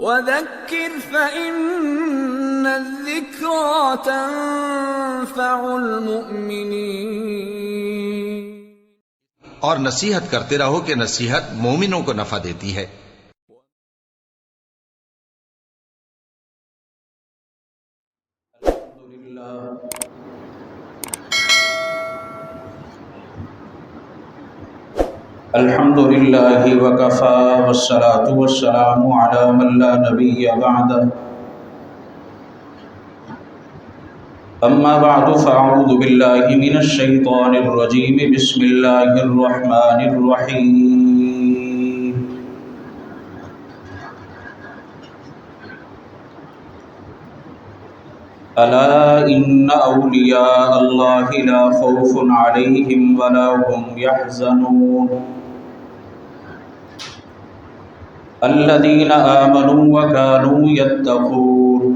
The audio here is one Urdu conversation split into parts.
وذكر فإن الذكرى تنفع المؤمنين۔ اور نصیحت کرتے رہو کہ نصیحت مومنوں کو نفع دیتی ہے۔ الحمد للہ وکفى والصلاة والسلام علی من لا نبی بعدہ، اما بعد فاعوذ باللہ من الشیطان الرجیم، بسم اللہ الرحمن الرحیم۔ الا ان اولیاء اللہ لا خوف علیہم ولا هم يحزنون، الذين آمنوا وكانوا يتقون۔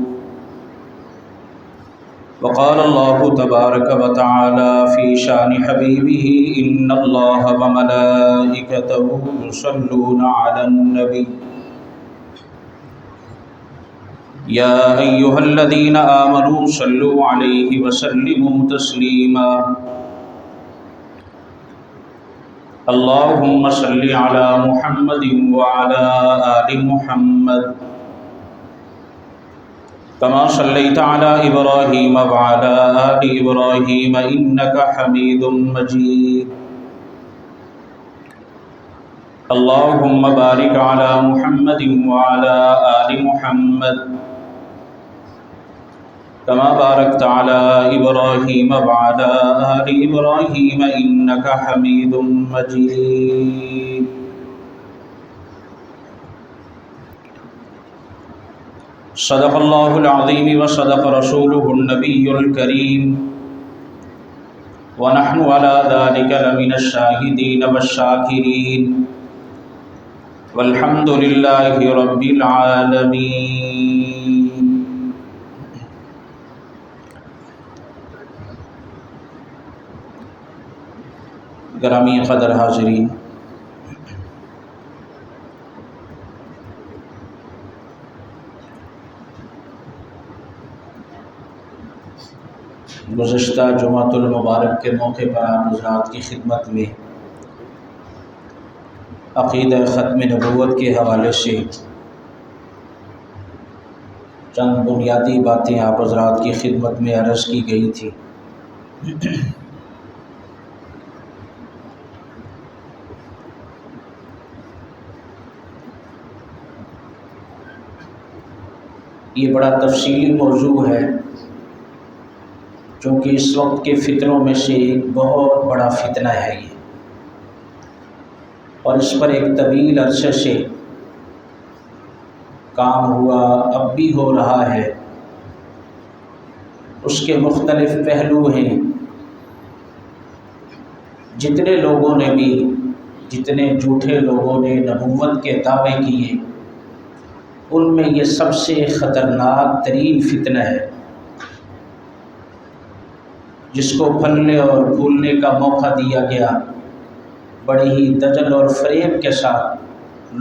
وقال الله تبارك وتعالى في شان حبيبه إن الله وملائكته يصلون على النبي يا أيها الذين آمنوا صلوا عليه وسلموا تسليما۔ اللهم صل على محمد وعلى آل محمد كما صليت على إبراهيم وعلى آل إبراهيم إنك حميد مجيد۔ اللهم بارك على محمد وعلى آل محمد كما باركت على إبراهيم وعلى آل إبراهيم إنك حميد مجيد۔ صدق الله العظيم وصدق رسوله النبي الكريم، ونحن على ذلك لمن الشاهدين والشاكرين، والحمد لله رب العالمين۔ گرامی قدر حاضرین، گزشتہ جمعۃ المبارک کے موقع پر آپ حضرات کی خدمت میں عقیدہ ختم نبوت کے حوالے سے چند بنیادی باتیں آپ حضرات کی خدمت میں عرض کی گئی تھی۔ یہ بڑا تفصیلی موضوع ہے، چونکہ اس وقت کے فتنوں میں سے ایک بہت بڑا فتنہ ہے یہ، اور اس پر ایک طویل عرصے سے کام ہوا، اب بھی ہو رہا ہے۔ اس کے مختلف پہلو ہیں۔ جتنے لوگوں نے بھی، جتنے جھوٹے لوگوں نے نبوت کے دعوے کیے، ان میں یہ سب سے خطرناک ترین فتنہ ہے، جس کو پھلنے اور پھولنے کا موقع دیا گیا۔ بڑی ہی دجل اور فریب کے ساتھ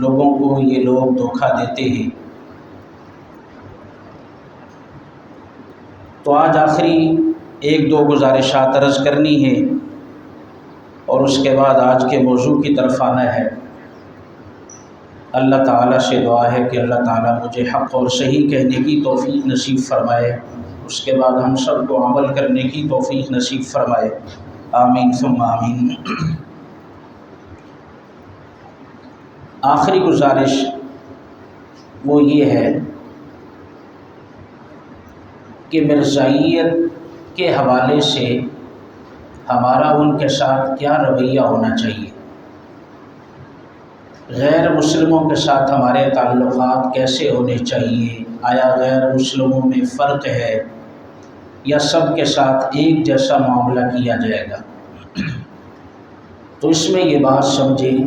لوگوں کو یہ لوگ دھوکہ دیتے ہیں۔ تو آج آخری ایک دو گزارشات عرض کرنی ہے، اور اس کے بعد آج کے موضوع کی طرف آنا ہے۔ اللہ تعالیٰ سے دعا ہے کہ اللہ تعالیٰ مجھے حق اور صحیح کہنے کی توفیق نصیب فرمائے، اس کے بعد ہم سب کو عمل کرنے کی توفیق نصیب فرمائے، آمین ثم آمین۔ آخری گزارش وہ یہ ہے کہ مرزائیت کے حوالے سے ہمارا ان کے ساتھ کیا رویہ ہونا چاہیے، غیر مسلموں کے ساتھ ہمارے تعلقات کیسے ہونے چاہیے، آیا غیر مسلموں میں فرق ہے یا سب کے ساتھ ایک جیسا معاملہ کیا جائے گا۔ تو اس میں یہ بات سمجھیں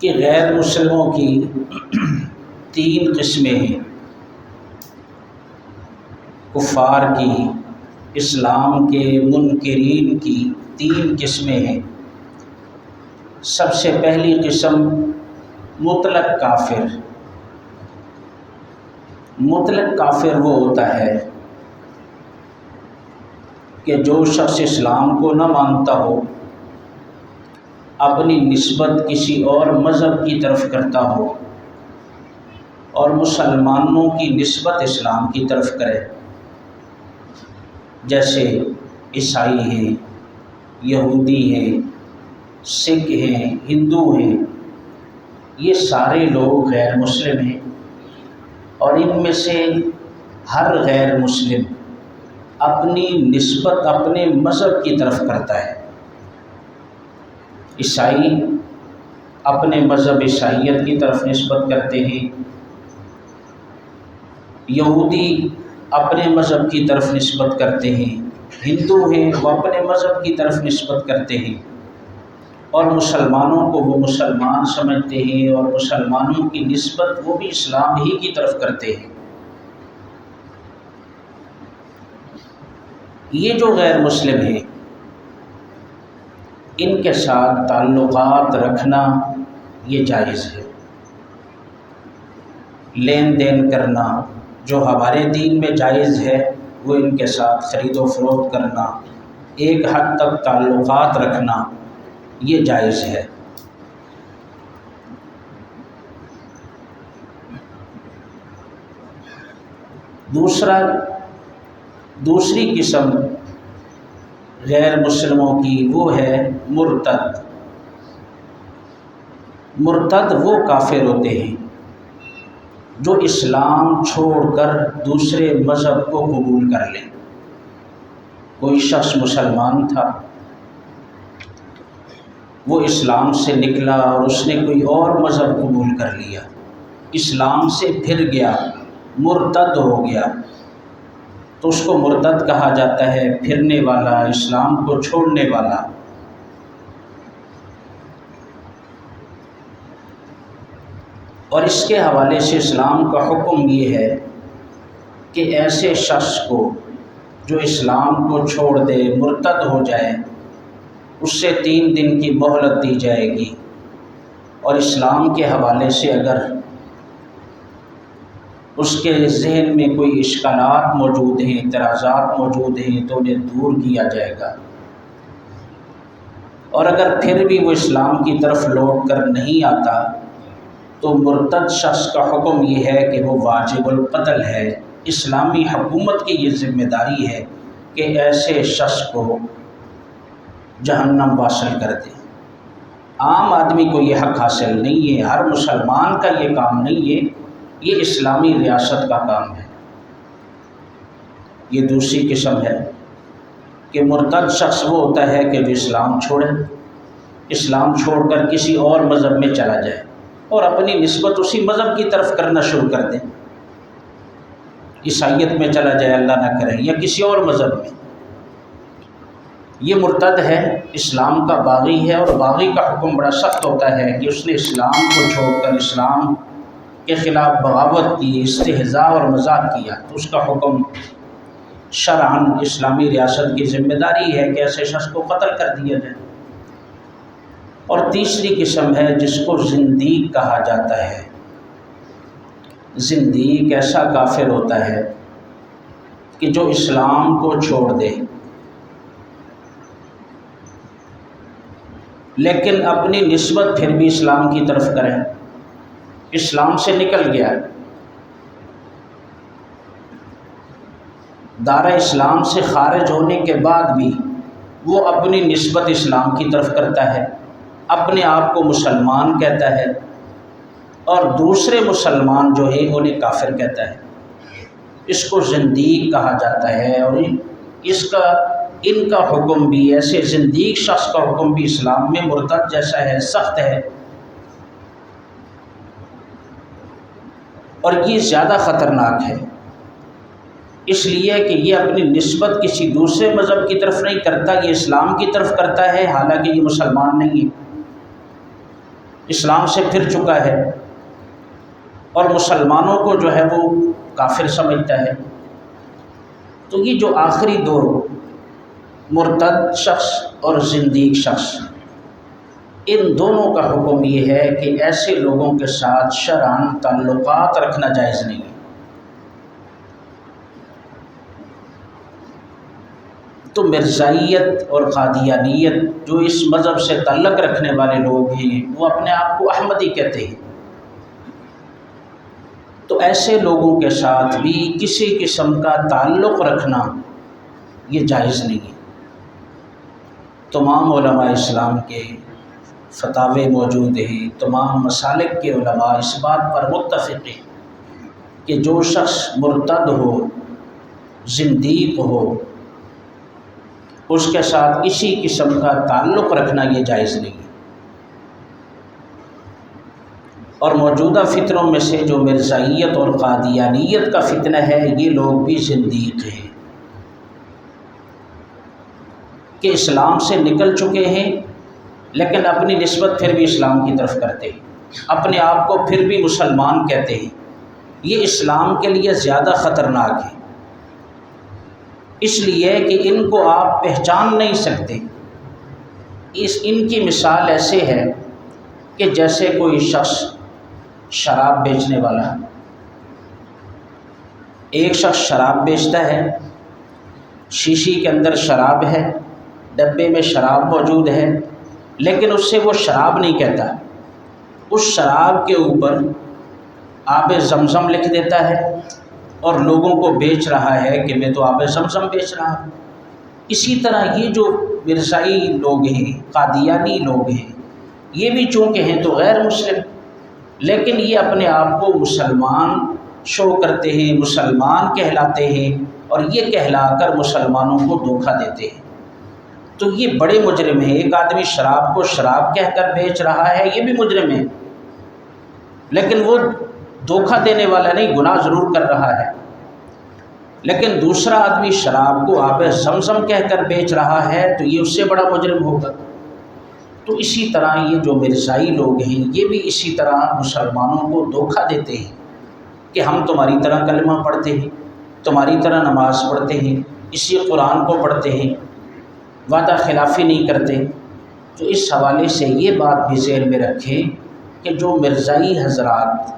کہ غیر مسلموں کی تین قسمیں ہیں، کفار کی، اسلام کے منکرین کی تین قسمیں ہیں۔ سب سے پہلی قسم مطلق کافر۔ مطلق کافر وہ ہوتا ہے کہ جو شخص اسلام کو نہ مانتا ہو، اپنی نسبت کسی اور مذہب کی طرف کرتا ہو اور مسلمانوں کی نسبت اسلام کی طرف کرے، جیسے عیسائی ہیں، یہودی ہیں، سکھ ہیں، ہندو ہیں، یہ سارے لوگ غیر مسلم ہیں، اور ان میں سے ہر غیر مسلم اپنی نسبت اپنے مذہب کی طرف کرتا ہے۔ عیسائی اپنے مذہب عیسائیت کی طرف نسبت کرتے ہیں، یہودی اپنے مذہب کی طرف نسبت کرتے ہیں، ہندو ہیں وہ اپنے مذہب کی طرف نسبت کرتے ہیں، اور مسلمانوں کو وہ مسلمان سمجھتے ہیں اور مسلمانوں کی نسبت وہ بھی اسلام ہی کی طرف کرتے ہیں۔ یہ جو غیر مسلم ہیں ان کے ساتھ تعلقات رکھنا یہ جائز ہے۔ لین دین کرنا جو ہمارے دین میں جائز ہے، وہ ان کے ساتھ خرید و فروخت کرنا، ایک حد تک تعلقات رکھنا یہ جائز ہے۔ دوسری قسم غیر مسلموں کی وہ ہے مرتد۔ مرتد وہ کافر ہوتے ہیں جو اسلام چھوڑ کر دوسرے مذہب کو قبول کر لیں۔ کوئی شخص مسلمان تھا، وہ اسلام سے نکلا اور اس نے کوئی اور مذہب قبول کر لیا، اسلام سے پھر گیا، مرتد ہو گیا، تو اس کو مرتد کہا جاتا ہے، پھرنے والا، اسلام کو چھوڑنے والا۔ اور اس کے حوالے سے اسلام کا حکم یہ ہے کہ ایسے شخص کو جو اسلام کو چھوڑ دے، مرتد ہو جائے، اس سے 3 دن کی مہلت دی جائے گی، اور اسلام کے حوالے سے اگر اس کے ذہن میں کوئی اشکالات موجود ہیں، اعتراضات موجود ہیں، تو انہیں دور کیا جائے گا، اور اگر پھر بھی وہ اسلام کی طرف لوٹ کر نہیں آتا تو مرتد شخص کا حکم یہ ہے کہ وہ واجب القتل ہے۔ اسلامی حکومت کی یہ ذمہ داری ہے کہ ایسے شخص کو جہنم واصل کر دے۔ عام آدمی کو یہ حق حاصل نہیں ہے، ہر مسلمان کا یہ کام نہیں ہے، یہ اسلامی ریاست کا کام ہے۔ یہ دوسری قسم ہے کہ مرتد شخص وہ ہوتا ہے کہ جو اسلام چھوڑے، اسلام چھوڑ کر کسی اور مذہب میں چلا جائے اور اپنی نسبت اسی مذہب کی طرف کرنا شروع کر دے، عیسائیت میں چلا جائے اللہ نہ کرے، یا کسی اور مذہب میں۔ یہ مرتد ہے، اسلام کا باغی ہے، اور باغی کا حکم بڑا سخت ہوتا ہے کہ اس نے اسلام کو چھوڑ کر اسلام کے خلاف بغاوت کی، استہزاء اور مذاق کیا، تو اس کا حکم شرعاً اسلامی ریاست کی ذمہ داری ہے کہ ایسے شخص کو قتل کر دیا جائے۔ اور تیسری قسم ہے جس کو زندیق کہا جاتا ہے۔ زندیق ایسا کافر ہوتا ہے کہ جو اسلام کو چھوڑ دے لیکن اپنی نسبت پھر بھی اسلام کی طرف کرے، اسلام سے نکل گیا، دائرہ اسلام سے خارج ہونے کے بعد بھی وہ اپنی نسبت اسلام کی طرف کرتا ہے، اپنے آپ کو مسلمان کہتا ہے، اور دوسرے مسلمان جو ہے انہیں کافر کہتا ہے۔ اس کو زندیق کہا جاتا ہے، اور ان کا حکم بھی، ایسے زندیق شخص کا حکم بھی اسلام میں مرتد جیسا ہے، سخت ہے، اور یہ زیادہ خطرناک ہے، اس لیے کہ یہ اپنی نسبت کسی دوسرے مذہب کی طرف نہیں کرتا، یہ اسلام کی طرف کرتا ہے، حالانکہ یہ مسلمان نہیں ہے، اسلام سے پھر چکا ہے، اور مسلمانوں کو جو ہے وہ کافر سمجھتا ہے۔ تو یہ جو آخری دو، مرتد شخص اور زندیق شخص، ان دونوں کا حکم یہ ہے کہ ایسے لوگوں کے ساتھ شرعاً تعلقات رکھنا جائز نہیں ہے۔ تو مرزائیت اور قادیانیت جو اس مذہب سے تعلق رکھنے والے لوگ ہیں وہ اپنے آپ کو احمدی کہتے ہیں، تو ایسے لوگوں کے ساتھ بھی کسی قسم کا تعلق رکھنا یہ جائز نہیں ہے۔ تمام علماء اسلام کے فتاوے موجود ہیں، تمام مسالک کے علماء اس بات پر متفق ہیں کہ جو شخص مرتد ہو، زندیق ہو، اس کے ساتھ کسی قسم کا تعلق رکھنا یہ جائز نہیں ہے۔ اور موجودہ فتنوں میں سے جو مرزائیت اور قادیانیت کا فتنہ ہے، یہ لوگ بھی زندیق ہیں کہ اسلام سے نکل چکے ہیں لیکن اپنی نسبت پھر بھی اسلام کی طرف کرتے ہیں، اپنے آپ کو پھر بھی مسلمان کہتے ہیں۔ یہ اسلام کے لیے زیادہ خطرناک ہے، اس لیے کہ ان کو آپ پہچان نہیں سکتے۔ ان کی مثال ایسے ہے کہ جیسے کوئی شخص شراب بیچنے والا، ایک شخص شراب بیچتا ہے، شیشی کے اندر شراب ہے، ڈبے میں شراب موجود ہے، لیکن اس سے وہ شراب نہیں کہتا، اس شراب کے اوپر آب زمزم لکھ دیتا ہے اور لوگوں کو بیچ رہا ہے کہ میں تو آب زمزم بیچ رہا ہوں۔ اسی طرح یہ جو مرزائی لوگ ہیں، قادیانی لوگ ہیں، یہ بھی چونکہ ہیں تو غیر مسلم، لیکن یہ اپنے آپ کو مسلمان شو کرتے ہیں، مسلمان کہلاتے ہیں، اور یہ کہلا کر مسلمانوں کو دھوکہ دیتے ہیں۔ تو یہ بڑے مجرم ہیں۔ ایک آدمی شراب کو شراب کہہ کر بیچ رہا ہے، یہ بھی مجرم ہے، لیکن وہ دھوکہ دینے والا نہیں، گناہ ضرور کر رہا ہے۔ لیکن دوسرا آدمی شراب کو آب زمزم کہہ کر بیچ رہا ہے تو یہ اس سے بڑا مجرم ہوگا۔ تو اسی طرح یہ جو مرزائی لوگ ہیں، یہ بھی اسی طرح مسلمانوں کو دھوکہ دیتے ہیں کہ ہم تمہاری طرح کلمہ پڑھتے ہیں، تمہاری طرح نماز پڑھتے ہیں، اسی قرآن کو پڑھتے ہیں، وعدہ خلافی نہیں کرتے۔ تو اس حوالے سے یہ بات بھی ذہن میں رکھیں کہ جو مرزائی حضرات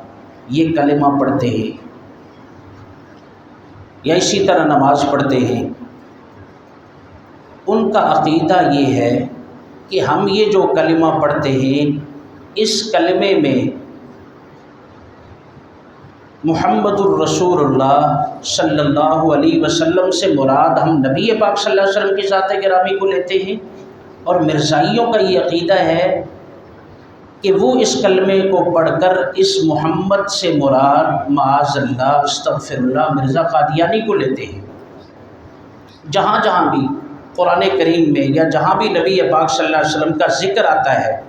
یہ کلمہ پڑھتے ہیں یا اسی طرح نماز پڑھتے ہیں، ان کا عقیدہ یہ ہے کہ ہم یہ جو کلمہ پڑھتے ہیں، اس کلمے میں محمد الرسول اللہ صلی اللہ علیہ وسلم سے مراد ہم نبی پاک صلی اللہ علیہ وسلم کی ذات گرامی کو لیتے ہیں، اور مرزائیوں کا یہ عقیدہ ہے کہ وہ اس کلمے کو پڑھ کر اس محمد سے مراد معاذ اللہ استغفر اللہ مرزا قادیانی کو لیتے ہیں۔ جہاں جہاں بھی قرآن کریم میں یا جہاں بھی نبی پاک صلی اللہ علیہ وسلم کا ذکر آتا ہے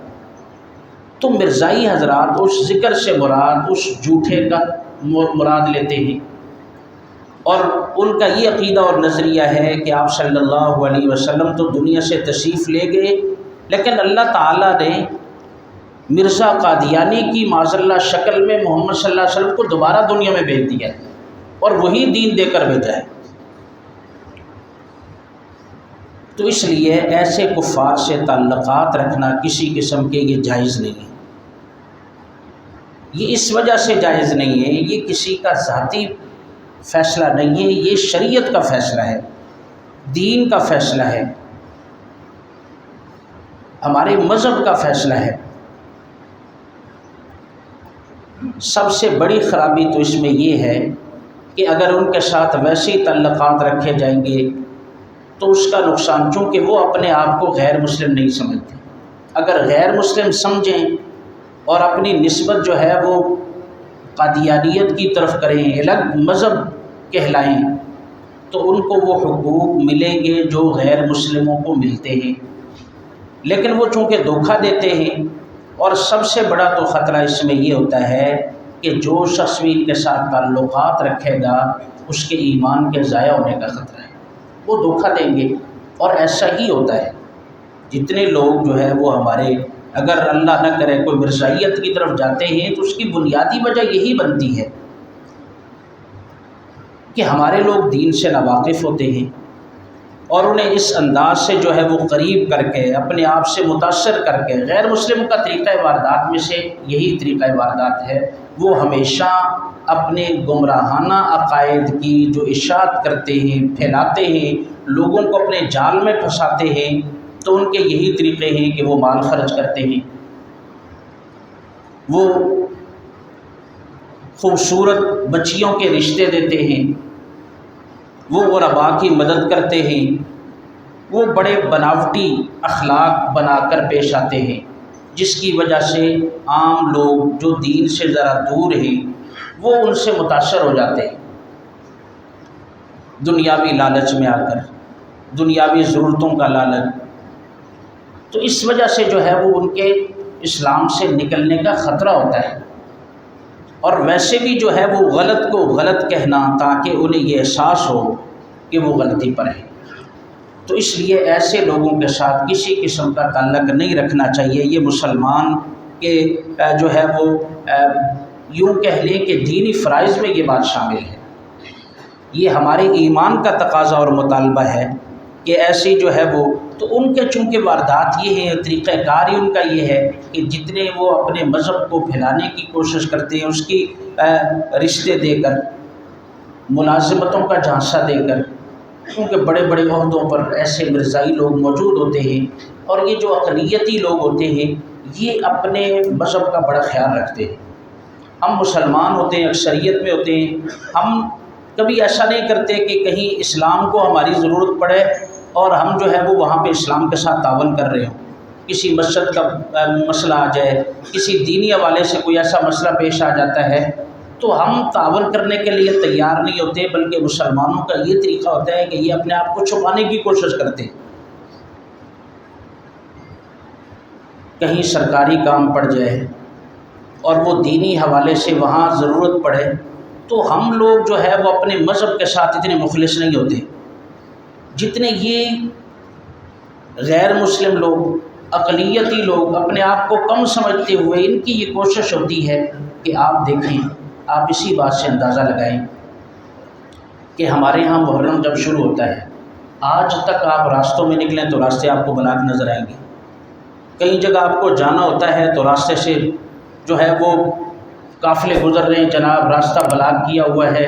تو مرزائی حضرات اس ذکر سے مراد اس جھوٹے کا مراد لیتے ہیں، اور ان کا یہ عقیدہ اور نظریہ ہے کہ آپ صلی اللہ علیہ وسلم تو دنیا سے تشریف لے گئے، لیکن اللہ تعالیٰ نے مرزا قادیانی کی معاذ اللہ شکل میں محمد صلی اللہ علیہ وسلم کو دوبارہ دنیا میں بھیج دیا ہے اور وہی دین دے کر بھیجا ہے۔ تو اس لیے ایسے کفار سے تعلقات رکھنا کسی قسم کے یہ جائز نہیں ہے۔ یہ اس وجہ سے جائز نہیں ہے، یہ کسی کا ذاتی فیصلہ نہیں ہے، یہ شریعت کا فیصلہ ہے، دین کا فیصلہ ہے، ہمارے مذہب کا فیصلہ ہے۔ سب سے بڑی خرابی تو اس میں یہ ہے کہ اگر ان کے ساتھ ویسے تعلقات رکھے جائیں گے تو اس کا نقصان، چونکہ وہ اپنے آپ کو غیر مسلم نہیں سمجھتے، اگر غیر مسلم سمجھیں اور اپنی نسبت جو ہے وہ قادیانیت کی طرف کریں، الگ مذہب کہلائیں، تو ان کو وہ حقوق ملیں گے جو غیر مسلموں کو ملتے ہیں، لیکن وہ چونکہ دھوکہ دیتے ہیں۔ اور سب سے بڑا تو خطرہ اس میں یہ ہوتا ہے کہ جو شخص بھی ان کے ساتھ تعلقات رکھے گا اس کے ایمان کے ضائع ہونے کا خطرہ ہے، وہ دھوکہ دیں گے، اور ایسا ہی ہوتا ہے۔ جتنے لوگ جو ہے وہ ہمارے، اگر اللہ نہ کرے کوئی مرزائیت کی طرف جاتے ہیں تو اس کی بنیادی وجہ یہی بنتی ہے کہ ہمارے لوگ دین سے ناواقف ہوتے ہیں، اور انہیں اس انداز سے جو ہے وہ قریب کر کے اپنے آپ سے متاثر کر کے، غیر مسلم کا طریقہ واردات میں سے یہی طریقہ واردات ہے، وہ ہمیشہ اپنے گمراہانہ عقائد کی جو اشاعت کرتے ہیں، پھیلاتے ہیں، لوگوں کو اپنے جال میں پھنساتے ہیں، تو ان کے یہی طریقے ہیں کہ وہ مال خرچ کرتے ہیں، وہ خوبصورت بچیوں کے رشتے دیتے ہیں، وہ غرباء کی مدد کرتے ہیں، وہ بڑے بناوٹی اخلاق بنا کر پیش آتے ہیں، جس کی وجہ سے عام لوگ جو دین سے ذرا دور ہیں وہ ان سے متاثر ہو جاتے ہیں، دنیاوی لالچ میں آ کر، دنیاوی ضرورتوں کا لالچ، تو اس وجہ سے جو ہے وہ ان کے اسلام سے نکلنے کا خطرہ ہوتا ہے، اور ویسے بھی جو ہے وہ غلط کو غلط کہنا تاکہ انہیں یہ احساس ہو کہ وہ غلطی پر ہے، تو اس لیے ایسے لوگوں کے ساتھ کسی قسم کا تعلق نہیں رکھنا چاہیے۔ یہ مسلمان کے جو ہے وہ یوں کہہ لیں کہ دینی فرائض میں یہ بات شامل ہے، یہ ہمارے ایمان کا تقاضا اور مطالبہ ہے کہ ایسی جو ہے وہ، تو ان کے چونکہ واردات یہ ہیں، طریقہ کار ہی ان کا یہ ہے کہ جتنے وہ اپنے مذہب کو پھیلانے کی کوشش کرتے ہیں، اس کی رشتے دے کر، ملازمتوں کا جھانسا دے کر، کیونکہ بڑے بڑے عہدوں پر ایسے مرزائی لوگ موجود ہوتے ہیں، اور یہ جو اقلیتی لوگ ہوتے ہیں یہ اپنے مذہب کا بڑا خیال رکھتے ہیں۔ ہم مسلمان ہوتے ہیں، اکثریت میں ہوتے ہیں، ہم کبھی ایسا نہیں کرتے کہ کہیں اسلام کو ہماری ضرورت پڑے اور ہم جو ہے وہ وہاں پہ اسلام کے ساتھ تعاون کر رہے ہوں، کسی مسجد کا مسئلہ آ جائے، کسی دینی حوالے سے کوئی ایسا مسئلہ پیش آ جاتا ہے تو ہم تعاون کرنے کے لیے تیار نہیں ہوتے، بلکہ مسلمانوں کا یہ طریقہ ہوتا ہے کہ یہ اپنے آپ کو چھپانے کی کوشش کرتے ہیں۔ کہیں سرکاری کام پڑ جائے اور وہ دینی حوالے سے وہاں ضرورت پڑے تو ہم لوگ جو ہے وہ اپنے مذہب کے ساتھ اتنے مخلص نہیں ہوتے جتنے یہ غیر مسلم لوگ، اقلیتی لوگ، اپنے آپ کو کم سمجھتے ہوئے ان کی یہ کوشش ہوتی ہے کہ آپ دیکھیں، آپ اسی بات سے اندازہ لگائیں کہ ہمارے ہاں محرم جب شروع ہوتا ہے، آج تک آپ راستوں میں نکلیں تو راستے آپ کو بلاک نظر آئیں گے، کئی جگہ آپ کو جانا ہوتا ہے تو راستے سے جو ہے وہ قافلے گزر رہے ہیں، جناب راستہ بلاک کیا ہوا ہے،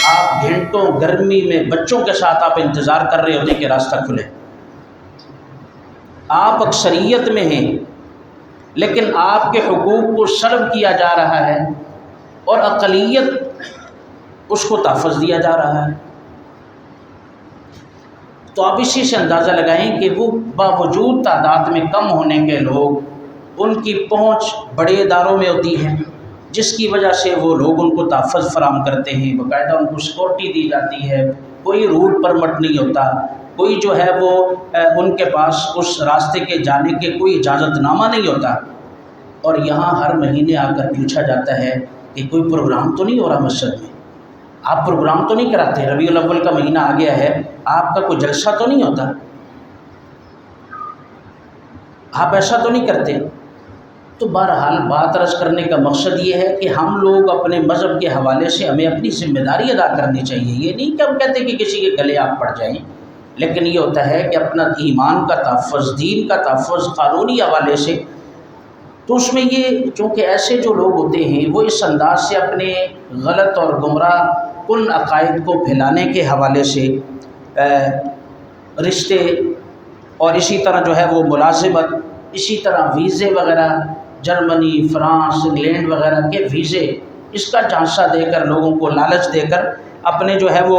آپ گھنٹوں گرمی میں بچوں کے ساتھ آپ انتظار کر رہے ہوتے ہیں کہ راستہ کھلے، آپ اکثریت میں ہیں لیکن آپ کے حقوق کو سلب کیا جا رہا ہے اور اقلیت اس کو تحفظ دیا جا رہا ہے، تو آپ اسی سے اندازہ لگائیں کہ وہ باوجود تعداد میں کم ہونے کے لوگ، ان کی پہنچ بڑے اداروں میں ہوتی ہے، جس کی وجہ سے وہ لوگ ان کو تحفظ فراہم کرتے ہیں، باقاعدہ ان کو سیکورٹی دی جاتی ہے، کوئی روٹ پرمٹ نہیں ہوتا، کوئی جو ہے وہ ان کے پاس اس راستے کے جانے کے کوئی اجازت نامہ نہیں ہوتا، اور یہاں ہر مہینے آ کر پوچھا جاتا ہے کہ کوئی پروگرام تو نہیں ہو رہا مسجد میں، آپ پروگرام تو نہیں کراتے، ربیع الاول کا مہینہ آ گیا ہے، آپ کا کوئی جلسہ تو نہیں ہوتا، آپ ایسا تو نہیں کرتے۔ تو بہرحال بات عرض کرنے کا مقصد یہ ہے کہ ہم لوگ اپنے مذہب کے حوالے سے ہمیں اپنی ذمہ داری ادا کرنی چاہیے، یہ نہیں کہ ہم کہتے کہ کسی کے گلے آپ پڑ جائیں، لیکن یہ ہوتا ہے کہ اپنا ایمان کا تحفظ، دین کا تحفظ قانونی حوالے سے، تو اس میں یہ چونکہ ایسے جو لوگ ہوتے ہیں وہ اس انداز سے اپنے غلط اور گمراہ کن عقائد کو پھیلانے کے حوالے سے رشتے اور اسی طرح جو ہے وہ ملازمت، اسی طرح ویزے وغیرہ، جرمنی، فرانس، انگلینڈ وغیرہ کے ویزے، اس کا جھانسا دے کر، لوگوں کو لالچ دے کر اپنے جو ہے وہ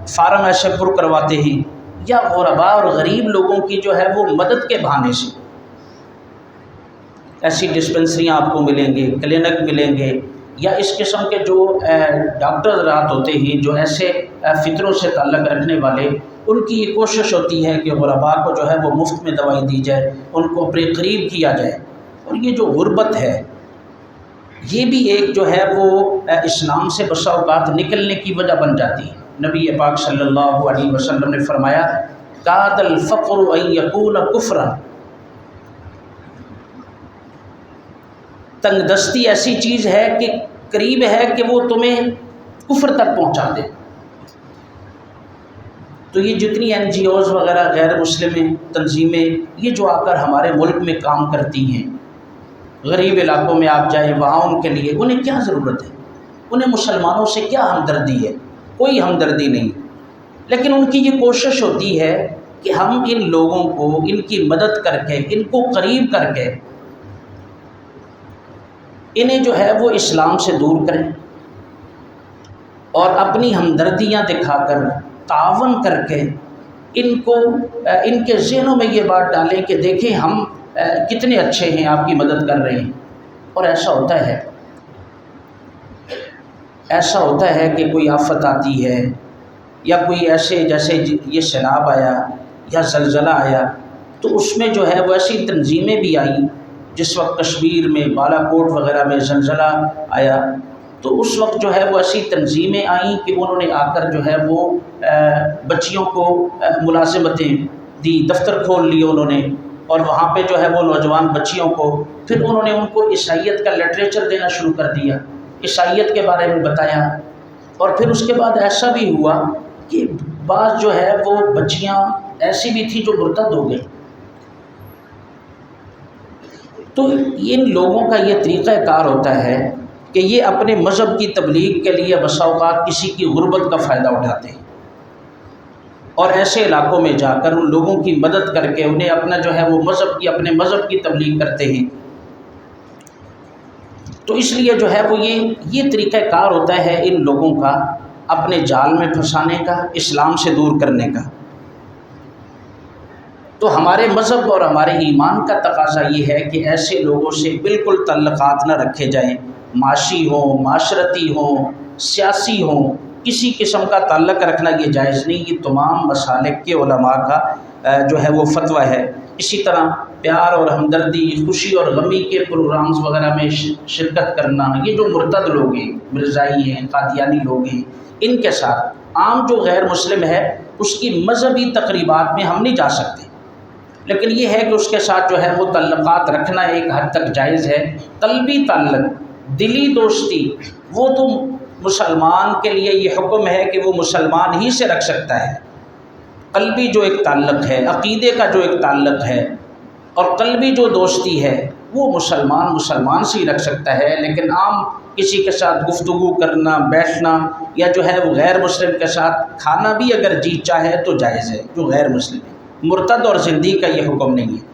فارم ایسے پر کرواتے ہیں، یا غرباء اور غریب لوگوں کی جو ہے وہ مدد کے بہانے سے ایسی ڈسپنسریاں آپ کو ملیں گے، کلینک ملیں گے، یا اس قسم کے جو ڈاکٹر حضرات ہوتے ہیں جو ایسے فطروں سے تعلق رکھنے والے، ان کی یہ کوشش ہوتی ہے کہ غرباء کو جو ہے وہ مفت میں دوائی دی جائے، ان کو اپنے قریب کیا جائے، اور یہ جو غربت ہے یہ بھی ایک جو ہے وہ اسلام سے بسا اوقات نکلنے کی وجہ بن جاتی ہے۔ نبی پاک صلی اللہ علیہ وسلم نے فرمایا کاد الفقر ان یکون کفرا، تنگ دستی ایسی چیز ہے کہ قریب ہے کہ وہ تمہیں کفر تک پہنچا دے۔ تو یہ جتنی NGOs وغیرہ غیر مسلم تنظیمیں یہ جو آ کر ہمارے ملک میں کام کرتی ہیں، غریب علاقوں میں آپ جائیں وہاں ان کے لیے انہیں کیا ضرورت ہے؟ انہیں مسلمانوں سے کیا ہمدردی ہے؟ کوئی ہمدردی نہیں، لیکن ان کی یہ کوشش ہوتی ہے کہ ہم ان لوگوں کو ان کی مدد کر کے ان کو قریب کر کے انہیں جو ہے وہ اسلام سے دور کریں اور اپنی ہمدردیاں دکھا کر تعاون کر کے ان کے ذہنوں میں یہ بات ڈالیں کہ دیکھیں ہم کتنے اچھے ہیں، آپ کی مدد کر رہے ہیں۔ اور ایسا ہوتا ہے کہ کوئی آفت آتی ہے یا کوئی ایسے جیسے یہ سیلاب آیا یا زلزلہ آیا تو اس میں جو ہے وہ ایسی تنظیمیں بھی آئیں۔ جس وقت کشمیر میں بالا کوٹ وغیرہ میں زلزلہ آیا تو اس وقت جو ہے وہ ایسی تنظیمیں آئیں کہ انہوں نے آ کر جو ہے وہ بچیوں کو ملازمتیں دی، دفتر کھول لیے انہوں نے، اور وہاں پہ جو ہے وہ نوجوان بچیوں کو پھر انہوں نے ان کو عیسائیت کا لٹریچر دینا شروع کر دیا، عیسائیت کے بارے میں بتایا۔ اور پھر اس کے بعد ایسا بھی ہوا کہ بعض جو ہے وہ بچیاں ایسی بھی تھیں جو مرتد ہو گئی۔ تو ان لوگوں کا یہ طریقہ کار ہوتا ہے کہ یہ اپنے مذہب کی تبلیغ کے لیے بسا اوقات کسی کی غربت کا فائدہ اٹھاتے ہیں اور ایسے علاقوں میں جا کر ان لوگوں کی مدد کر کے انہیں اپنا جو ہے وہ اپنے مذہب کی تبلیغ کرتے ہیں۔ تو اس لیے جو ہے وہ یہ طریقہ کار ہوتا ہے ان لوگوں کا اپنے جال میں پھنسانے کا، اسلام سے دور کرنے کا۔ تو ہمارے مذہب اور ہمارے ایمان کا تقاضا یہ ہے کہ ایسے لوگوں سے بالکل تعلقات نہ رکھے جائیں، معاشی ہوں، معاشرتی ہوں، سیاسی ہوں، کسی قسم کا تعلق رکھنا یہ جائز نہیں۔ یہ تمام مسالک کے علماء کا جو ہے وہ فتویٰ ہے۔ اسی طرح پیار اور ہمدردی، خوشی اور غمی کے پروگرامز وغیرہ میں شرکت کرنا، یہ جو مرتد لوگ ہیں، مرزائی ہیں، قادیانی لوگ ہیں، ان کے ساتھ عام جو غیر مسلم ہے اس کی مذہبی تقریبات میں ہم نہیں جا سکتے، لیکن یہ ہے کہ اس کے ساتھ جو ہے وہ تعلقات رکھنا ایک حد تک جائز ہے۔ قلبی تعلق، دلی دوستی، وہ تو مسلمان کے لیے یہ حکم ہے کہ وہ مسلمان ہی سے رکھ سکتا ہے۔ قلبی جو ایک تعلق ہے، عقیدے کا جو ایک تعلق ہے اور قلبی جو دوستی ہے وہ مسلمان سے ہی رکھ سکتا ہے، لیکن عام کسی کے ساتھ گفتگو کرنا، بیٹھنا یا جو ہے وہ غیر مسلم کے ساتھ کھانا بھی اگر جی چاہے تو جائز ہے، جو غیر مسلم ہے۔ مرتد اور زندیق کا یہ حکم نہیں ہے۔